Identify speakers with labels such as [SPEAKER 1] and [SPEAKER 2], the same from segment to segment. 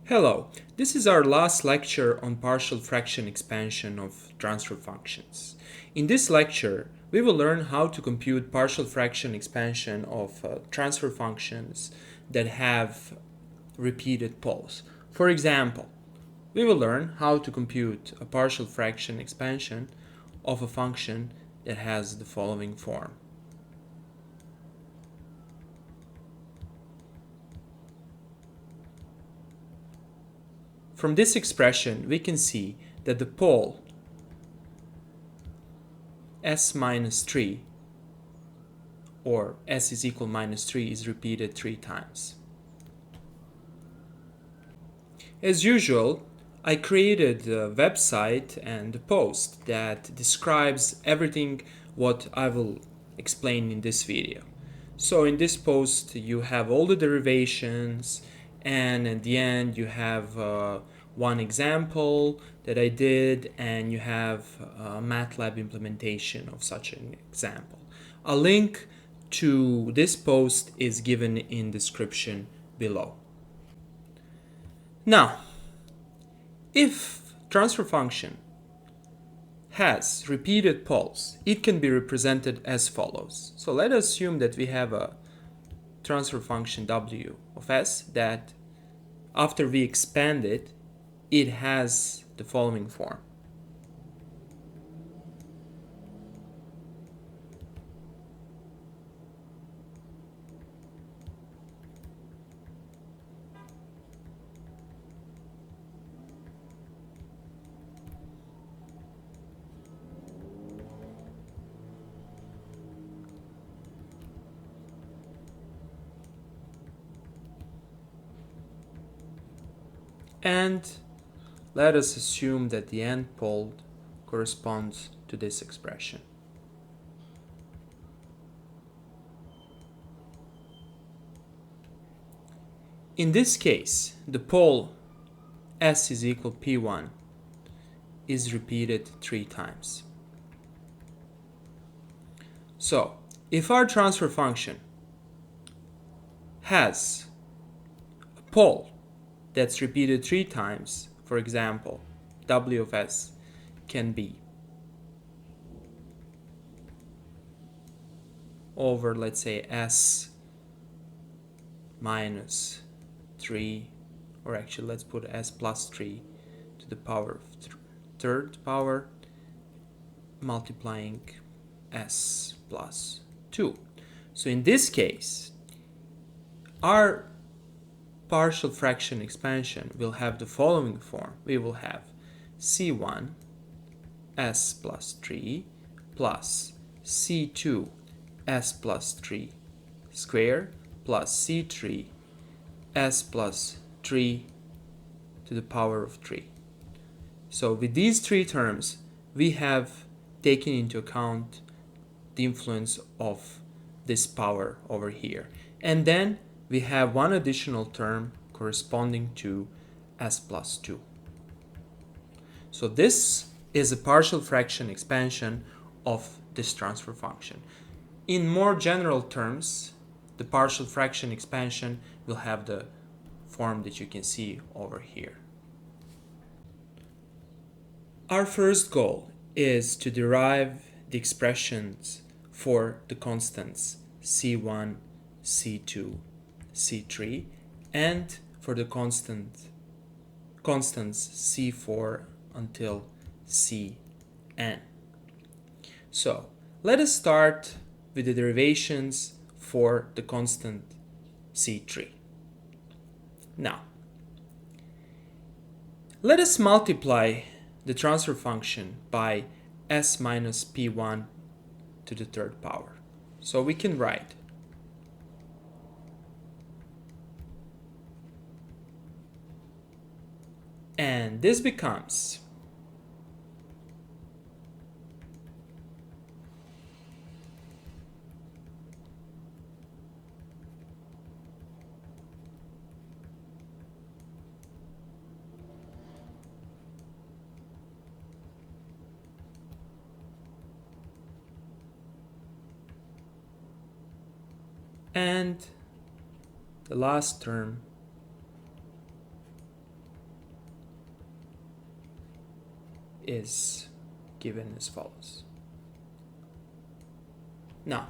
[SPEAKER 1] Hello, this is our last lecture on partial fraction expansion of transfer functions. In this lecture, we will learn how to compute partial fraction expansion of transfer functions that have repeated poles. For example, we will learn how to compute a partial fraction expansion of a function that has the following form. From this expression, we can see that the pole s minus 3 or s is equal minus 3 is repeated 3 times. As usual, I created a website and a post that describes everything what I will explain in this video. So in this post you have all the derivations, and at the end you have one example that I did, and you have a MATLAB implementation of such an example. A link to this post is given in description below. Now, if transfer function has repeated poles, it can be represented as follows. So let us assume that we have a transfer function w of s that after we expand it, it has the following form. And let us assume that the end pole corresponds to this expression. In this case, the pole s is equal p1 is repeated 3 times. So, if our transfer function has a pole that's repeated 3 times, for example, w of s can be over, let's say, s minus 3, or actually let's put s plus 3 to the power of third power multiplying s plus 2. So in this case, our partial fraction expansion will have the following form. We will have c1 s plus 3 plus c2 s plus 3 square plus c3 s plus 3 to the power of 3. So with these three terms, we have taken into account the influence of this power over here. And then we have one additional term corresponding to s plus 2. So this is a partial fraction expansion of this transfer function. In more general terms, the partial fraction expansion will have the form that you can see over here. Our first goal is to derive the expressions for the constants c1, c2, c3, and for the constants c4 until cn. So let us start with the derivations for the constant c3. Now, let us multiply the transfer function by s minus p1 to the third power. So we can write and this becomes and the last term is given as follows. Now,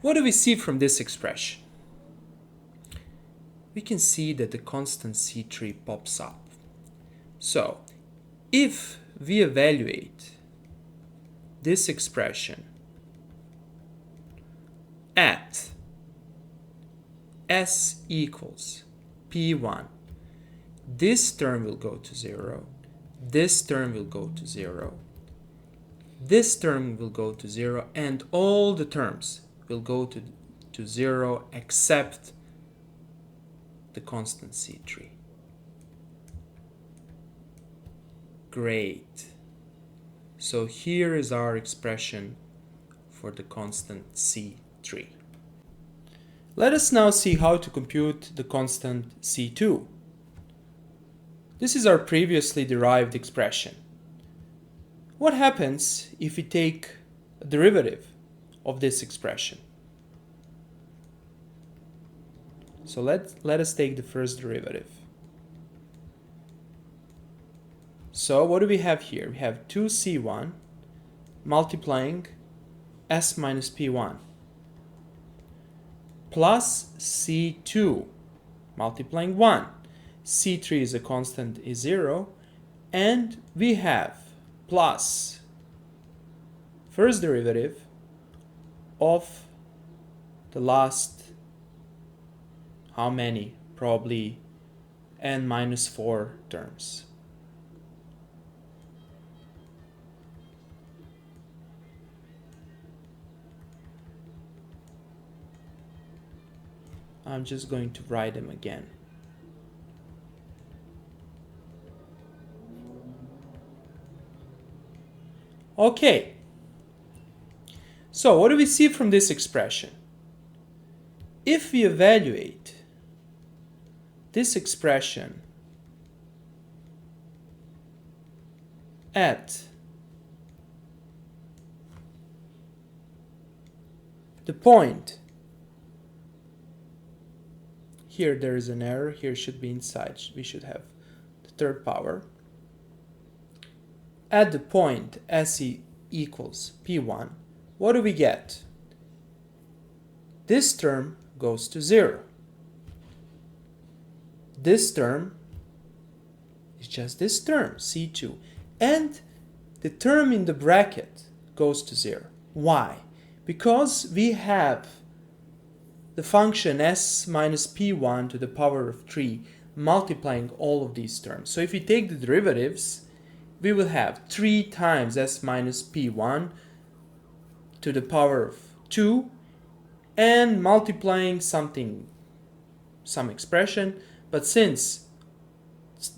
[SPEAKER 1] what do we see from this expression? We can see that the constant C3 pops up. So, if we evaluate this expression at S equals P1, this term will go to 0, this term will go to 0, this term will go to 0, and all the terms will go to 0 except the constant C3. Great. So here is our expression for the constant C3. Let us now see how to compute the constant C2. This is our previously derived expression. What happens if we take a derivative of this expression? So let us take the first derivative. So what do we have here? We have 2c1 multiplying s minus p1 plus c2 multiplying 1. c3 is a constant, is 0, and we have plus first derivative of the last, how many? Probably n minus 4 terms. I'm just going to write them again. Okay. So what do we see from this expression? If we evaluate this expression at the point, here there is an error, here should be inside, we should have the third power. At the point s equals p1, what do we get? This term goes to 0. This term is just this term, c2. And the term in the bracket goes to 0. Why? Because we have the function s minus p1 to the power of 3 multiplying all of these terms. So if we take the derivatives, we will have 3 times s minus p1 to the power of 2 and multiplying some expression, but since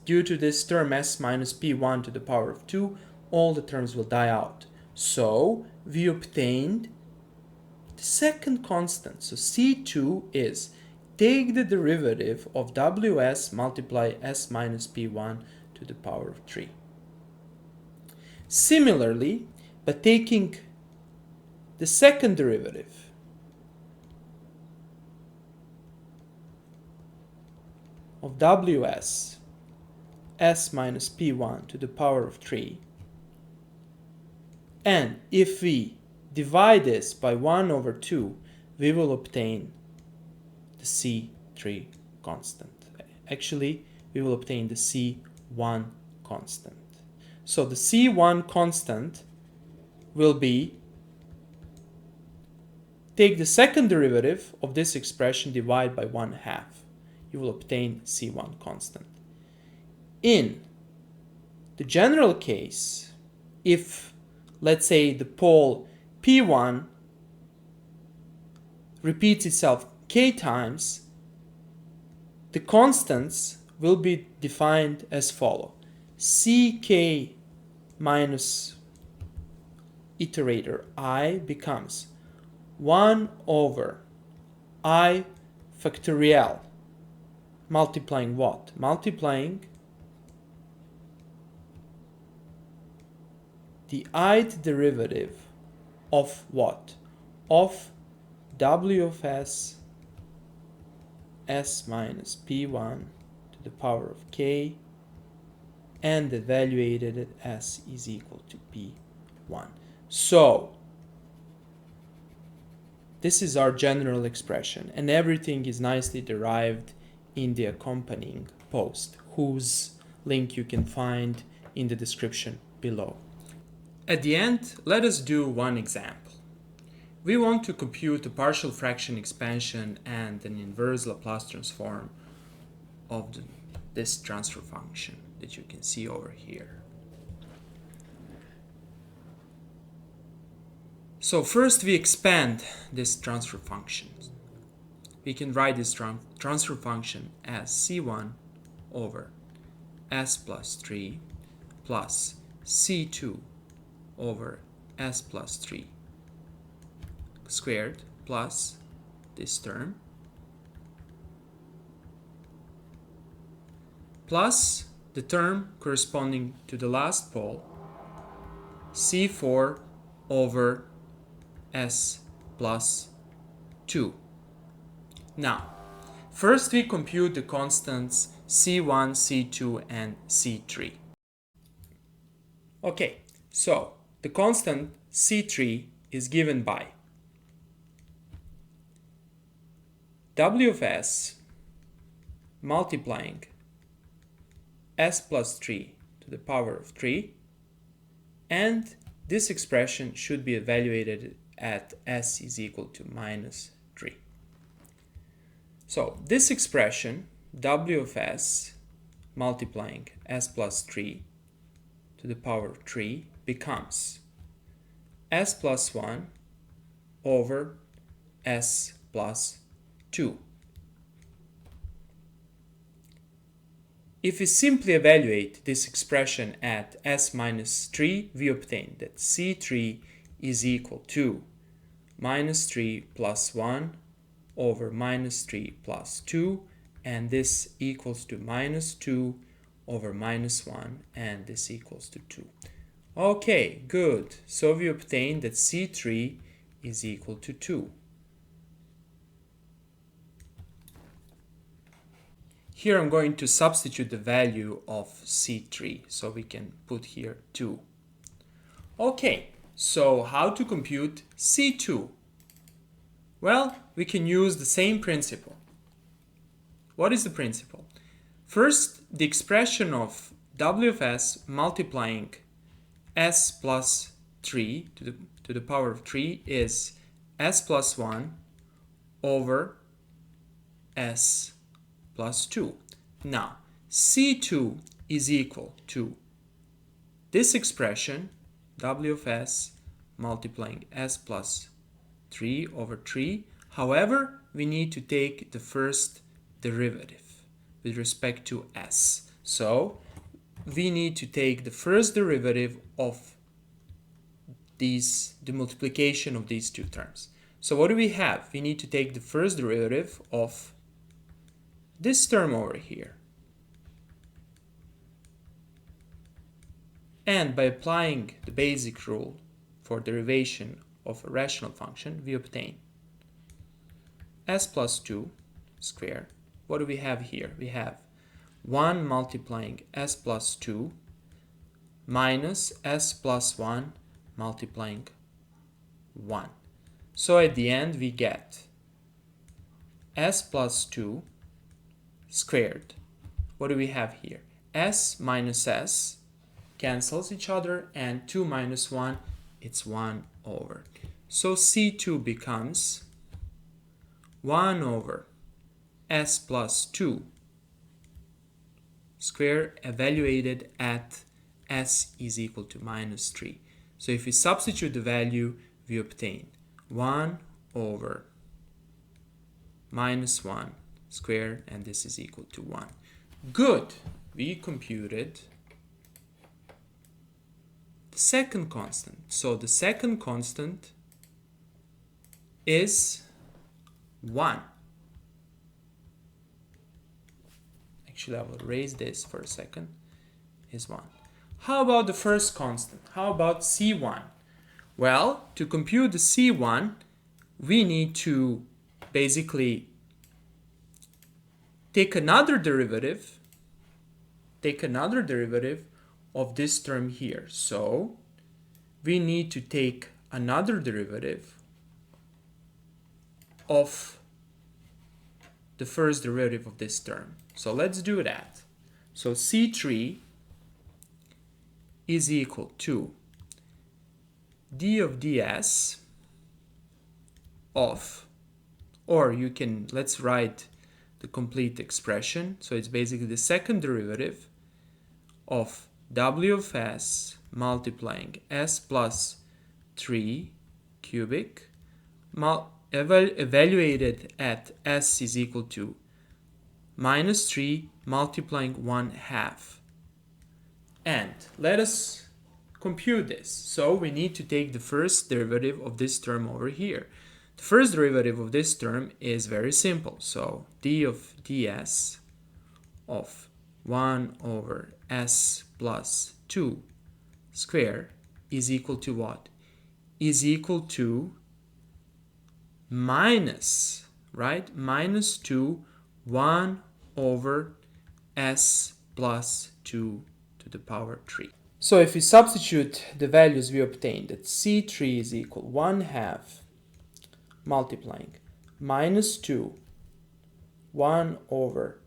[SPEAKER 1] due to this term s minus p1 to the power of 2, all the terms will die out. So we obtained the second constant. So C2 is take the derivative of ws multiply s minus p1 to the power of 3. Similarly, by taking the second derivative of ws s minus p1 to the power of 3, and if we divide this by 1 over 2, we will obtain the C3 constant. Actually, we will obtain the C1 constant. So the C1 constant will be, take the second derivative of this expression, divide by 1/2. You will obtain C1 constant. In the general case, if, let's say, the pole P1 repeats itself k times, the constants will be defined as follows. Ck minus iterator I becomes 1 over I factorial multiplying what? Multiplying the ith derivative of what? Of w of s s minus p1 to the power of k and evaluated at s is equal to p1. So this is our general expression, and everything is nicely derived in the accompanying post, whose link you can find in the description below. At the end, let us do one example. We want to compute a partial fraction expansion and an inverse Laplace transform of this transfer function that you can see over here. So first we expand this transfer function. We can write this transfer function as c1 over s plus 3 plus c2 over s plus 3 squared plus this term plus the term corresponding to the last pole, c4 over s plus 2. Now, first we compute the constants c1, c2, and c3. Okay, so the constant c3 is given by w of s multiplying s plus 3 to the power of 3, and this expression should be evaluated at s is equal to minus 3. So this expression, w of s multiplying s plus 3 to the power of 3, becomes s plus 1 over s plus 2. If we simply evaluate this expression at s minus 3, we obtain that c3 is equal to minus 3 plus 1 over minus 3 plus 2, and this equals to minus 2 over minus 1, and this equals to 2. Okay, good. So we obtain that c3 is equal to 2. Here I'm going to substitute the value of c3, so we can put here 2. Okay, so how to compute c2? Well, we can use the same principle. What is the principle? First, the expression of w of s multiplying s plus 3 to the power of 3 is s plus 1 over s plus 2. Now, c2 is equal to this expression, w of s multiplying s plus 3 over 3. However, we need to take the first derivative with respect to s. So, we need to take the first derivative of the multiplication of these two terms. So what do we have? We need to take the first derivative of this term over here. And by applying the basic rule for derivation of a rational function, we obtain s plus 2 squared. What do we have here? We have 1 multiplying s plus 2 minus s plus 1 multiplying 1. So at the end we get s plus 2 squared. What do we have here? S minus s cancels each other, and 2 minus 1, it's 1 over. So c2 becomes 1 over s plus 2 squared evaluated at s is equal to minus 3. So if we substitute the value, we obtain 1 over minus 1 squared, and this is equal to 1. Good. We computed the second constant. So the second constant is 1. Actually, I will erase this for a second. Is 1. How about the first constant? How about c1? Well, to compute the c1, we need to basically take another derivative take another derivative of this term here. So we need to take another derivative of the first derivative of this term. So let's do that. So C3 is equal to d of ds of, or you can, let's write the complete expression. So it's basically the second derivative of w of s multiplying s plus 3 cubic evaluated at s is equal to minus 3 multiplying 1/2. And let us compute this. So we need to take the first derivative of this term over here. The first derivative of this term is very simple. So d of ds of 1 over s plus 2 square is equal to what? Is equal to minus, right? Minus 2 1 over s plus 2 to the power 3. So if we substitute the values we obtained, that C3 is equal 1/2 multiplying minus 2 1 over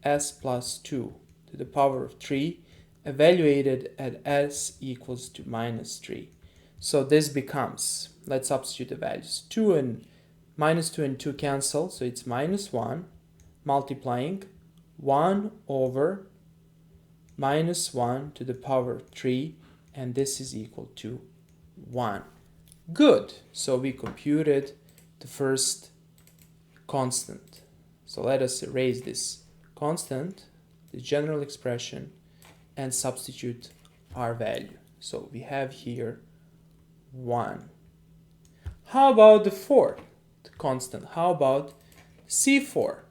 [SPEAKER 1] s plus 2 to the power of 3 evaluated at s equals to minus 3. So this becomes, let's substitute the values. 2 and minus 2 and 2 cancel, so it's minus 1 multiplying 1 over minus 1 to the power of 3, and this is equal to 1. Good. So we computed the first constant. So let us erase this constant, the general expression, and substitute our value. So we have here 1. How about the fourth constant? How about C4?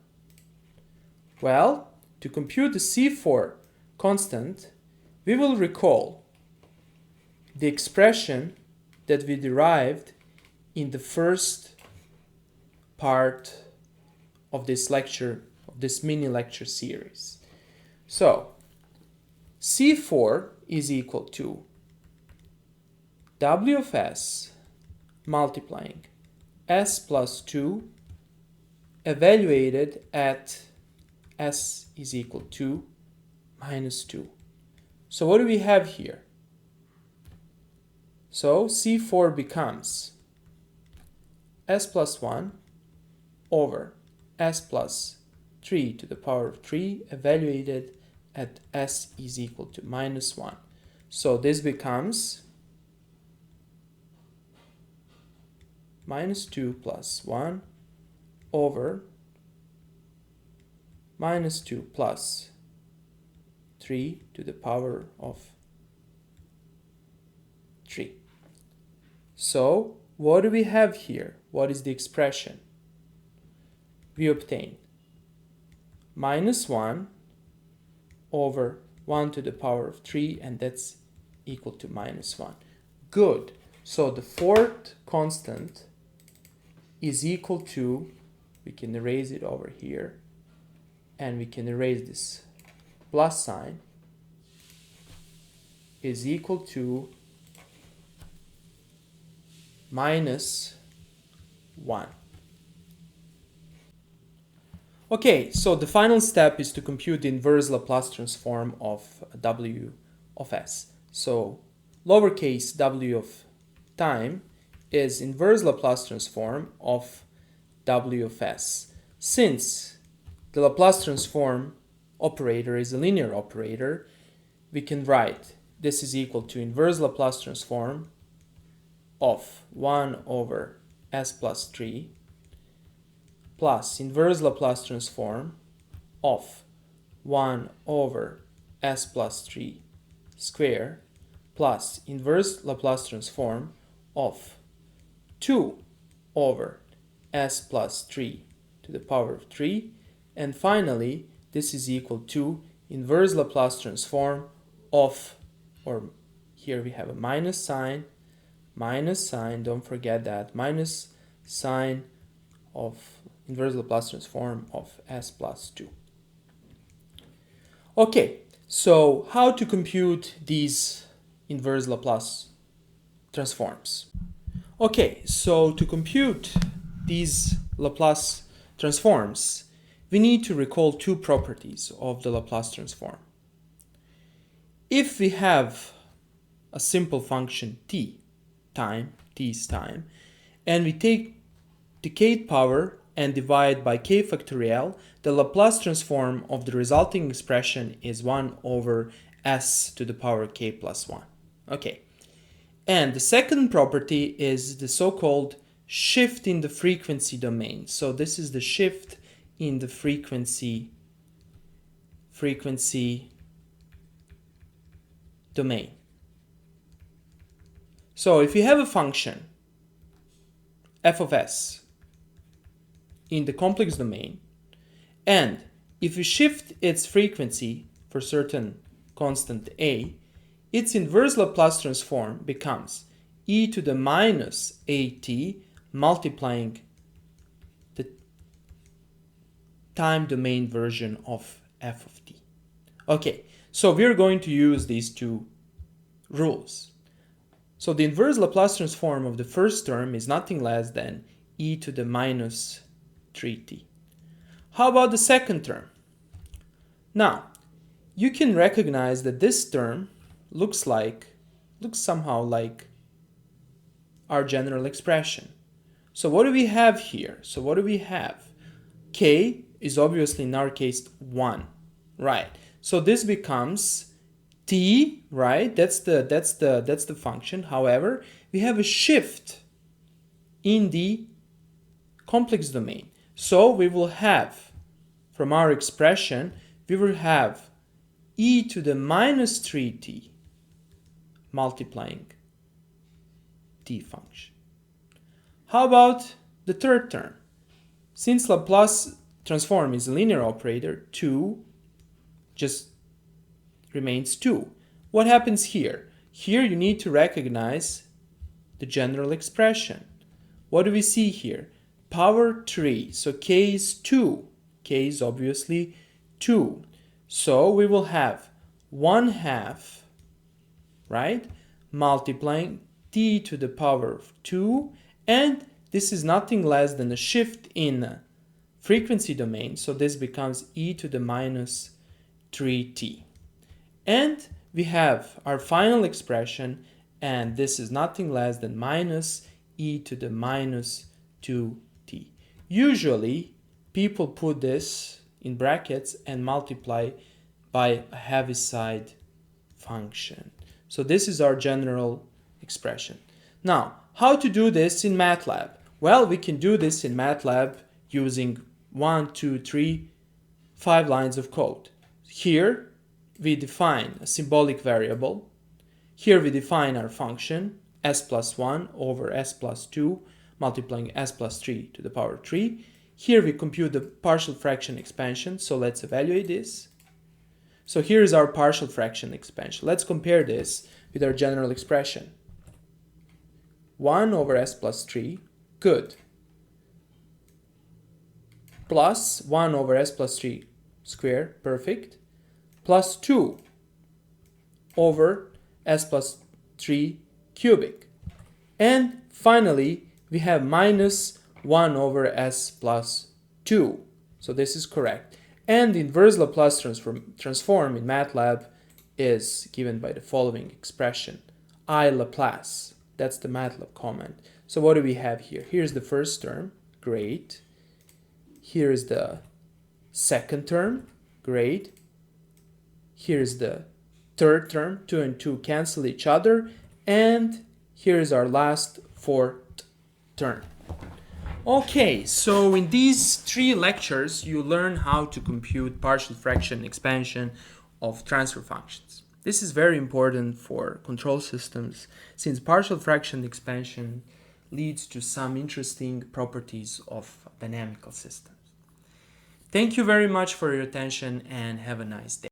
[SPEAKER 1] Well, to compute the C4 constant, we will recall the expression that we derived in the first part of this lecture, of this mini lecture series. So C4 is equal to w of s multiplying s plus 2 evaluated at s is equal to minus 2. So what do we have here? So C4 becomes s plus 1 over s plus 3 to the power of 3 evaluated at s is equal to minus 1. So this becomes minus 2 plus 1 over minus 2 plus 3 to the power of 3. So what do we have here? What is the expression? We obtain minus 1 over 1 to the power of 3, and that's equal to minus 1. Good. So the fourth constant is equal to, we can erase it over here, and we can erase this plus sign, is equal to minus 1. Okay, so the final step is to compute the inverse Laplace transform of w of s. So lowercase w of time is inverse Laplace transform of w of s. Since the Laplace transform operator is a linear operator, we can write this is equal to inverse Laplace transform of 1 over s plus 3 plus inverse Laplace transform of 1 over s plus 3 square plus inverse Laplace transform of 2 over s plus 3 to the power of 3, and finally this is equal to inverse Laplace transform of, or here we have a minus sign, don't forget that, minus sign of inverse Laplace transform of s plus 2. Okay, So how to compute these inverse Laplace transforms? Okay, so to compute these Laplace transforms, we need to recall two properties of the Laplace transform. If we have a simple function t is time, and we take the kth power and divide by k factorial, the Laplace transform of the resulting expression is 1 over s to the power k plus 1. Okay. And the second property is the so-called shift in the frequency domain. So this is the shift in the frequency domain. So if you have a function f of s in the complex domain, and if you shift its frequency for certain constant a, its inverse Laplace transform becomes e to the minus at multiplying the time domain version of f of t. Okay, so we're going to use these two rules. So the inverse Laplace transform of the first term is nothing less than e to the minus 3t. How about the second term? Now, you can recognize that this term looks somehow like our general expression. So what do we have here? So what do we have? K is obviously in our case 1, right? So this becomes t, right? That's the function. However, we have a shift in the complex domain. So we will have, from our expression, we will have e to the minus 3t multiplying t function. How about the third term? Since Laplace transform is a linear operator, 2 just remains 2. What happens here? Here you need to recognize the general expression. What do we see here? Power 3. So k is 2. K is obviously 2. So we will have 1/2, right, multiplying t to the power of 2, and this is nothing less than a shift in frequency domain, so this becomes e to the minus 3t. And we have our final expression, and this is nothing less than minus e to the minus 2t. Usually, people put this in brackets and multiply by a Heaviside function. So this is our general expression. Now, how to do this in MATLAB? Well, we can do this in MATLAB using 1, 2, 3, 5 lines of code. Here, we define a symbolic variable. Here we define our function, s plus 1 over s plus 2, multiplying s plus 3 to the power 3. Here we compute the partial fraction expansion, so let's evaluate this. So here is our partial fraction expansion. Let's compare this with our general expression. 1 over s plus 3, good. Plus 1 over s plus 3 squared, perfect. Plus 2 over s plus 3 cubic. And finally, we have minus 1 over s plus 2. So this is correct. And the inverse Laplace transform in MATLAB is given by the following expression, I Laplace. That's the MATLAB command. So what do we have here? Here's the first term, great. Here is the second term, great. Here's the third term, 2 and 2 cancel each other. And here is our last fourth term. Okay, so in these 3 lectures, you learn how to compute partial fraction expansion of transfer functions. This is very important for control systems, since partial fraction expansion leads to some interesting properties of dynamical systems. Thank you very much for your attention and have a nice day.